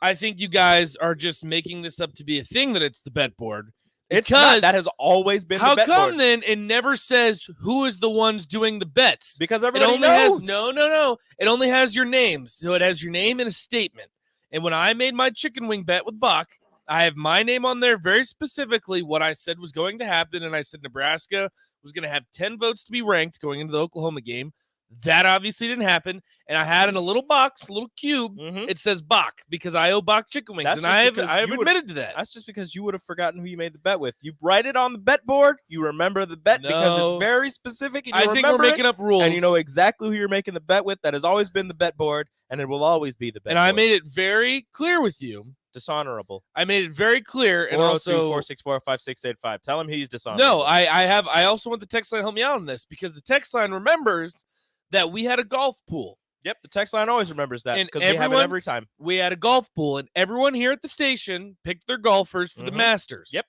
I think you guys are just making this up to be a thing that it's the bet board. It's not. That has always been the bet board. How come then it never says who is the ones doing the bets? Because everybody knows. No. It only has your names. So it has your name and a statement. And when I made my chicken wing bet with Buck, I have my name on there very specifically what I said was going to happen. And I said Nebraska was going to have 10 votes to be ranked going into the Oklahoma game. That obviously didn't happen. And I had in a little box, a little cube, it says Bach because I owe Bach chicken wings. And I have admitted to that. That's just because you would have forgotten who you made the bet with. You write it on the bet board. You remember the bet because it's very specific. And you think we're making up rules. And you know exactly who you're making the bet with. That has always been the bet board. And it will always be the bet board. And I made it very clear with you. Dishonorable. I made it very clear. 402-464-5685. Tell him he's dishonorable. No, I also want the text line to help me out on this because the text line remembers that we had a golf pool. Yep, the text line always remembers that because we have it every time. We had a golf pool, and everyone here at the station picked their golfers for the Masters. Yep.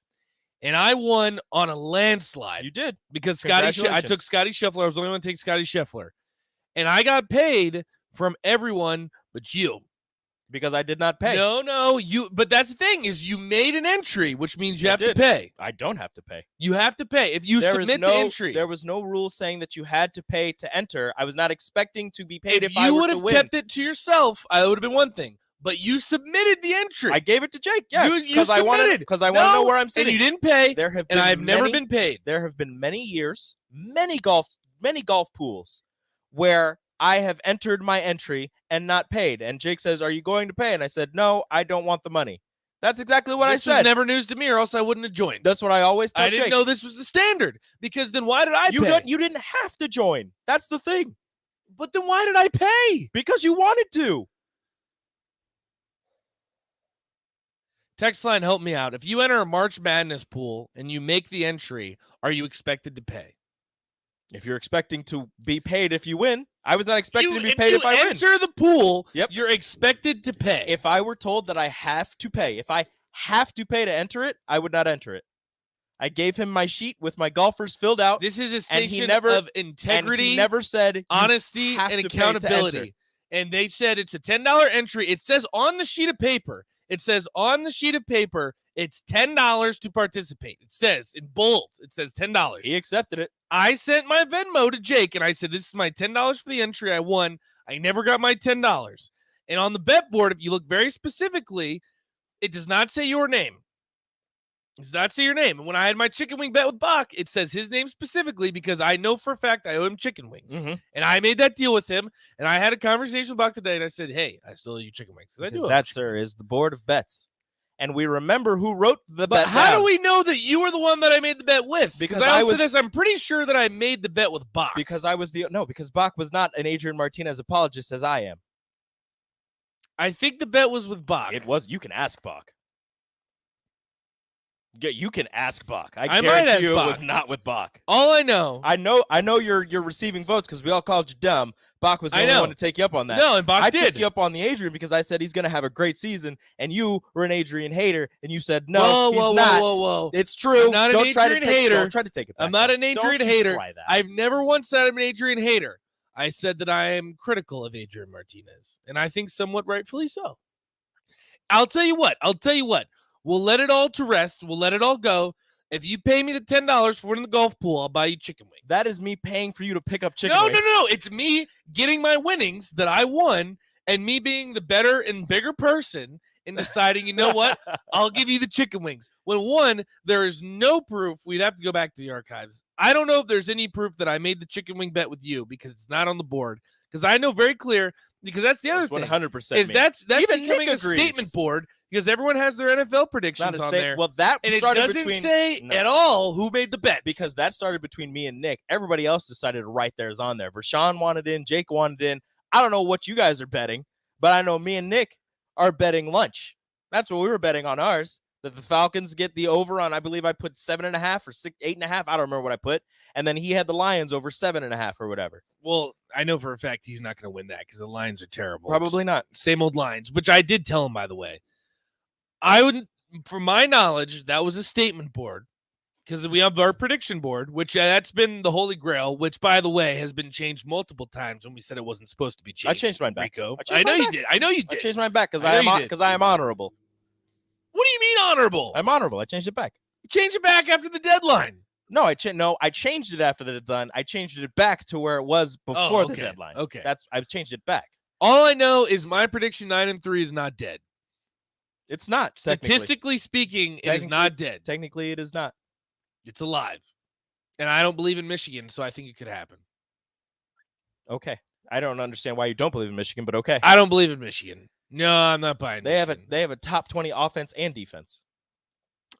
And I won on a landslide. You did. Because I took Scotty Scheffler. I was the only one to take Scotty Scheffler. And I got paid from everyone but you. Because I did not pay. No, but that's the thing is you made an entry, which means you have to pay. I don't have to pay. You have to pay. If you submit the entry. There was no rule saying that you had to pay to enter. I was not expecting to be paid if I you were would to have win. kept it to yourself, I would have been one thing. But you submitted the entry. I gave it to Jake. Yeah, you submitted because I want to know where I'm sitting. And you didn't pay. I've never been paid. There have been many years, many golf pools where I have entered my entry and not paid. And Jake says, "Are you going to pay?" And I said, "No, I don't want the money." That's exactly what I said. This was never news to me, or else I wouldn't have joined. That's what I always tell Jake. I didn't know this was the standard because then why did I pay? You didn't have to join. That's the thing. But then why did I pay? Because you wanted to. Text line, help me out. If you enter a March Madness pool and you make the entry, are you expected to pay? If you're expecting to be paid if you win, I was not expecting to be paid if I win. If you enter the pool, you're expected to pay. If I were told that I have to pay, if I have to pay to enter it, I would not enter it. I gave him my sheet with my golfers filled out. This is a and station of integrity, and he never said honesty, and accountability. And they said it's a $10 entry. It says on the sheet of paper, it's $10 to participate. It says in bold, it says $10. He accepted it. I sent my Venmo to Jake, and I said, this is my $10 for the entry. I won. I never got my $10. And on the bet board, if you look very specifically, it does not say your name. It does not say your name. And when I had my chicken wing bet with Bach, it says his name specifically because I know for a fact I owe him chicken wings. And I made that deal with him, and I had a conversation with Bach today, and I said, hey, I still owe you chicken wings. Because that, sir, is the board of bets. And we remember who wrote the But bet how down. do we know that you were the one that I made the bet with? Because I I also was- said this, I'm pretty sure that I made the bet with Bach. Because Bach was not an Adrian Martinez apologist as I am. I think the bet was with Bach. It was. You can ask Bach. Yeah, you can ask Bach. I might guarantee ask you Bach. it was not with Bach. All I know. I know you're receiving votes because we all called you dumb. Bach was the I only know. one to take you up on that. No, and Bach I did. took you up on the Adrian because I said he's going to have a great season, and you were an Adrian hater, and you said no, whoa, he's not. whoa. It's true. I'm not Don't an try Adrian to take, hater. Don't try to take it back. I'm not an Don't Adrian you hater. try that. I've never once said I'm an Adrian hater. I said that I am critical of Adrian Martinez, and I think somewhat rightfully so. I'll tell you what. We'll let it all to rest. We'll let it all go. If you pay me the $10 for winning the golf pool, I'll buy you chicken wings. That is me paying for you to pick up chicken No. wings. It's me getting my winnings that I won and me being the better and bigger person and deciding, you know what? I'll give you the chicken wings. When one, there is no proof. We'd have to go back to the archives. I don't know if there's any proof that I made the chicken wing bet with you because it's not on the board. Because I know very clear, because that's the other thing. 100% is me. that's Even becoming Nick a agrees. statement board because everyone has their NFL predictions on there. Well, that and it started doesn't between say at all who made the bets. because that started between me and Nick. Everybody else decided to write theirs on there. Rashawn wanted in, Jake wanted in. I don't know what you guys are betting, but I know me and Nick are betting lunch. That's what we were betting on ours. That the Falcons get the over on, I believe I put 7.5 or 8.5. I don't remember what I put. And then he had the Lions over 7.5 or whatever. Well, I know for a fact he's not going to win that because the Lions are terrible. Probably not. Same old Lions, which I did tell him, by the way. I wouldn't, from my knowledge, that was a statement board because we have our prediction board, which that's been the Holy Grail, which, by the way, has been changed multiple times when we said it wasn't supposed to be changed. I changed mine back. Rico. I know changed you mine did. back. I know you did. I changed mine back because I know you did. I am honorable. What do you mean honorable? I'm honorable. I changed it back. You changed it back after the deadline. No, I changed it after the deadline. I changed it back to where it was before the okay. deadline. Okay. I've changed it back. All I know is my prediction 9-3 is not dead. It's not. Statistically speaking, it is not dead. Technically, it is not. It's alive. And I don't believe in Michigan, so I think it could happen. Okay. I don't understand why you don't believe in Michigan, but okay. I don't believe in Michigan. No, I'm not buying They Michigan. have a top 20 offense and defense.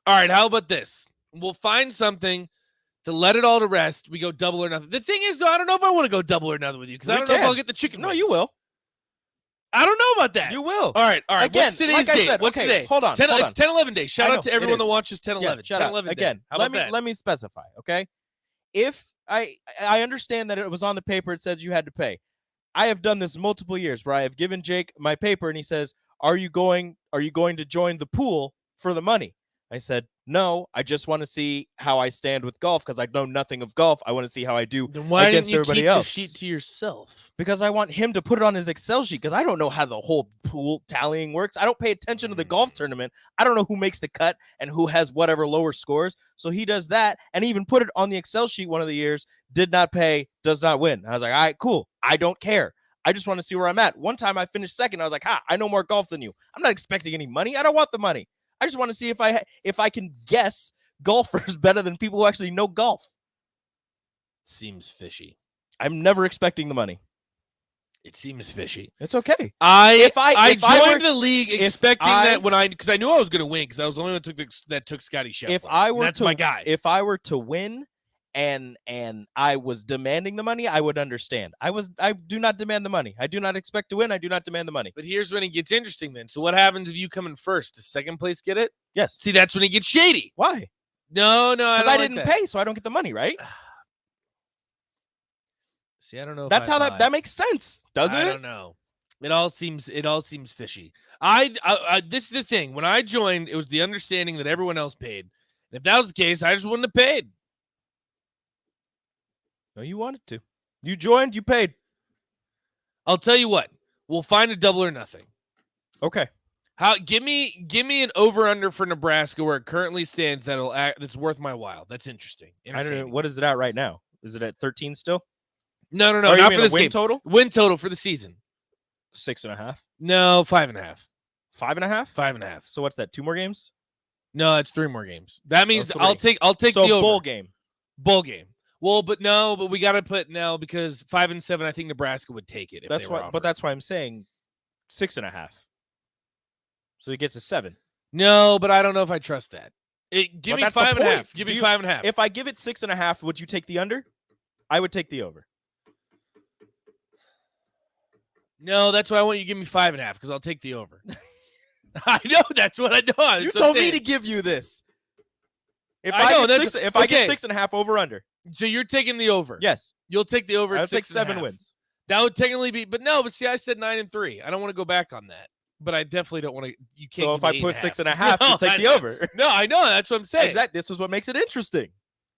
All right, how about this? We'll find something to let it all to rest. We go double or nothing. The thing is, though, I don't know if I want to go double or nothing with you because I don't know if I'll get the chicken No, wings. you will. I don't know about that. You will. All right. Again, What's today's like I date? said, What's okay, today? hold on, 10, hold it's on. 10-11 day. Shout I out know, to it everyone that is. watches 10-11. Yeah, shut up. 10-11 Again, day. How about that? let me specify, okay? If I understand that it was on the paper, it says you had to pay. I have done this multiple years where I have given Jake my paper and he says, Are you going to join the pool for the money? I said, no, I just want to see how I stand with golf because I know nothing of golf. I want to see how I do Then why against didn't you everybody keep else. the sheet to yourself? Because I want him to put it on his Excel sheet because I don't know how the whole pool tallying works. I don't pay attention to the golf tournament. I don't know who makes the cut and who has whatever lower scores. So he does that and he even put it on the Excel sheet one of the years, did not pay, does not win. I was like, all right, cool. I don't care. I just want to see where I'm at. One time I finished second. I was like, I know more golf than you. I'm not expecting any money. I don't want the money. I just want to see if I can guess golfers better than people who actually know golf. Seems fishy. I'm never expecting the monty. It seems fishy. It's okay. I if I joined were- the league expecting that because I knew I was going to win because I was the only one that took Scotty Scheffler. If I were that's to, my guy. If I were to win and I was demanding the money, I would understand. I do not demand the money. I do not expect to win. I do not demand the money. But here's when it gets interesting then. So what happens if you come in first? Does second place get it? Yes. See, that's when it gets shady. Why? No, Because I didn't pay, so I don't get the money, right? See, I don't know. That's how that makes sense, doesn't it? I don't know. It all seems fishy. I this is the thing. When I joined, it was the understanding that everyone else paid. And if that was the case, I just wouldn't have paid. No, you wanted to. You joined, you paid. I'll tell you what. We'll find a double or nothing. Okay. Give me an over under for Nebraska where it currently stands that's worth my while. That's interesting. I don't know. What is it at right now? Is it at 13 still? No, Or not you for mean a this win game. total? Win total for the season. 6.5. No, 5.5. 5.5? 5.5. So what's that? 2 more games? No, it's 3 more games. That means three. I'll take so the over. bowl game. Bowl game. Well, but we got to put no because 5 and 7. I think Nebraska would take it. If That's they were why. But that's why I'm saying 6.5. So he gets a 7. No, but I don't know if I trust that. Give me But that's the 5.5. point. Give me 5.5. If I give it 6.5, would you take the under? I would take the over. No, that's why I want you to give me 5.5 because I'll take the over. I know that's what I know. You told me to give you this. If I know, get 6.5 over under. So you're taking the over. Yes. You'll take the over. I At would take 7 6.5. wins. That would technically be, but see, I said 9 and 3. I don't want to go back on that. But I definitely don't want to. You can't. So give if I me put 8.5. 6.5, you take the over. No, I know. That's what I'm saying. Exactly. This is what makes it interesting.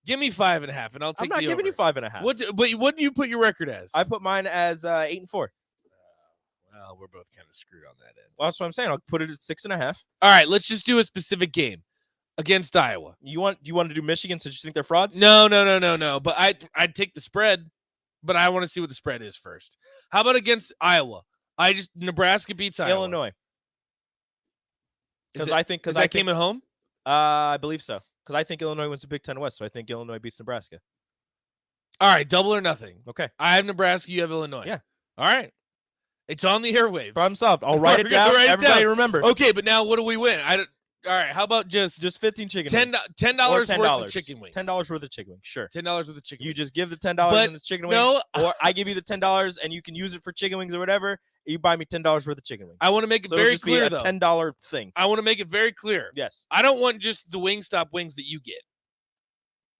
Give me 5.5, and I'll take. I'm not the giving over. you 5.5. What do you put your record as? I put mine as 8 and 4. Well, we're both kind of screwed on that end. Well, that's what I'm saying. I'll put it at 6.5. All right, let's just do a specific game against Iowa. You want to do Michigan since you think they're frauds? No. But I'd take the spread, but I want to see what the spread is first. How about against Iowa? Nebraska beats Iowa. Illinois. Because I think came at home. I believe so. Because I think Illinois wins the Big Ten West, so I think Illinois beats Nebraska. All right, double or nothing. Okay. I have Nebraska. You have Illinois. Yeah. All right. It's on the airwaves. Problem solved. I'll write it down. Everybody remember. Okay, but now what do we win? All right. How about just 15 chicken wings? $10 worth of chicken wings. $10 worth of chicken wings. Sure. $10 worth of chicken. You wings. just give the $10 and the chicken wings, or I give you the $10 and you can use it for chicken wings or whatever. You buy me $10 worth of chicken wings. I want to make it so very just clear be a though. $10 thing. I want to make it very clear. Yes. I don't want just the Wingstop wings that you get.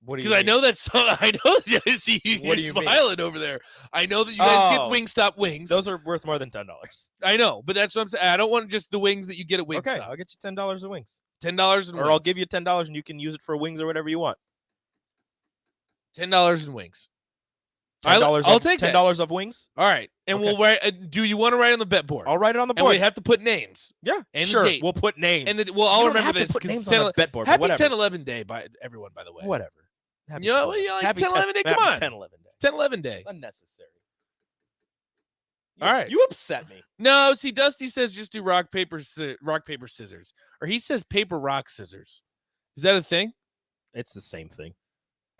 What do you? Because I know that's. I know. I see you What do you smiling over there. I know that you guys get Wingstop wings. Those are worth more than $10. I know, but that's what I'm saying. I don't want just the wings that you get at Wingstop. Okay, I'll get you $10 of wings. $10 and or I'll give you $10 and you can use it for wings or whatever you want. $10 in wings. I'll take $10 of wings. All right, and we'll write. Do you want to write on the bet board? I'll write it on the board. And we have to put names. Yeah, and sure. the date. We'll put names. And I'll You don't remember have to this. put 'cause names it's on the bet board, but Happy whatever. 10-11 day by everyone. By the way, Whatever. Happy you know, 10-11. like Happy 10-11 day. Come happy on, 10-11 day. 10-11 day. It's unnecessary. All right, you upset me. No, see, Dusty says just do rock paper scissors, or he says paper rock scissors. Is that a thing? It's the same thing.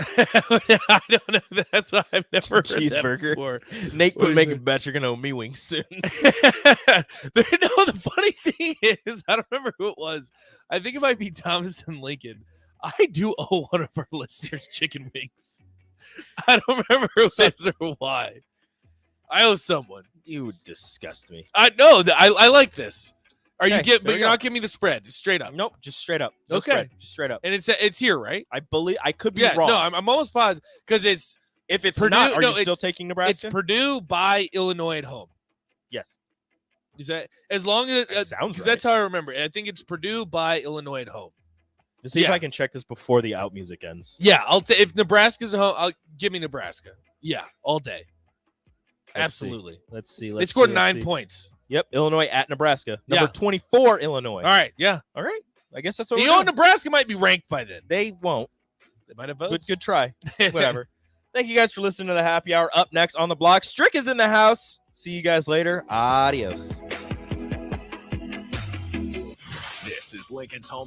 I don't know. That's why I've never heard Cheeseburger. that before. Nate, quit making bets. You're gonna owe me wings soon. No, the funny thing is, I don't remember who it was. I think it might be Thomas and Lincoln. I do owe one of our listeners chicken wings. I don't remember who it is or why. I owe someone. You disgust me. I know that I like this. But there you're we not go. giving me the spread, straight up. Nope, just straight up. No Okay. spread, just straight up. And it's here, right? I believe I could be Yeah, wrong. no, I'm almost positive because it's if it's Purdue, not, are no, you still it's- taking Nebraska? It's Purdue by Illinois at home. Yes. Is that as long as That sounds because right. that's how I remember it. I think it's Purdue by Illinois at home. Let's see if Yeah. I can check this before the out music ends. Yeah, if Nebraska's at home, give me Nebraska. Yeah, all day. Absolutely. Let's see. They scored 9 points. Yep, Illinois at Nebraska. Yeah. Number 24, Illinois. All right, yeah. All right. I guess that's what You we're know, doing. Nebraska might be ranked by then. They won't. They might have Good, votes. good try. Whatever. Thank you guys for listening to the happy hour. Up next on the block, Strick is in the house. See you guys later. Adios. This is Lincoln's home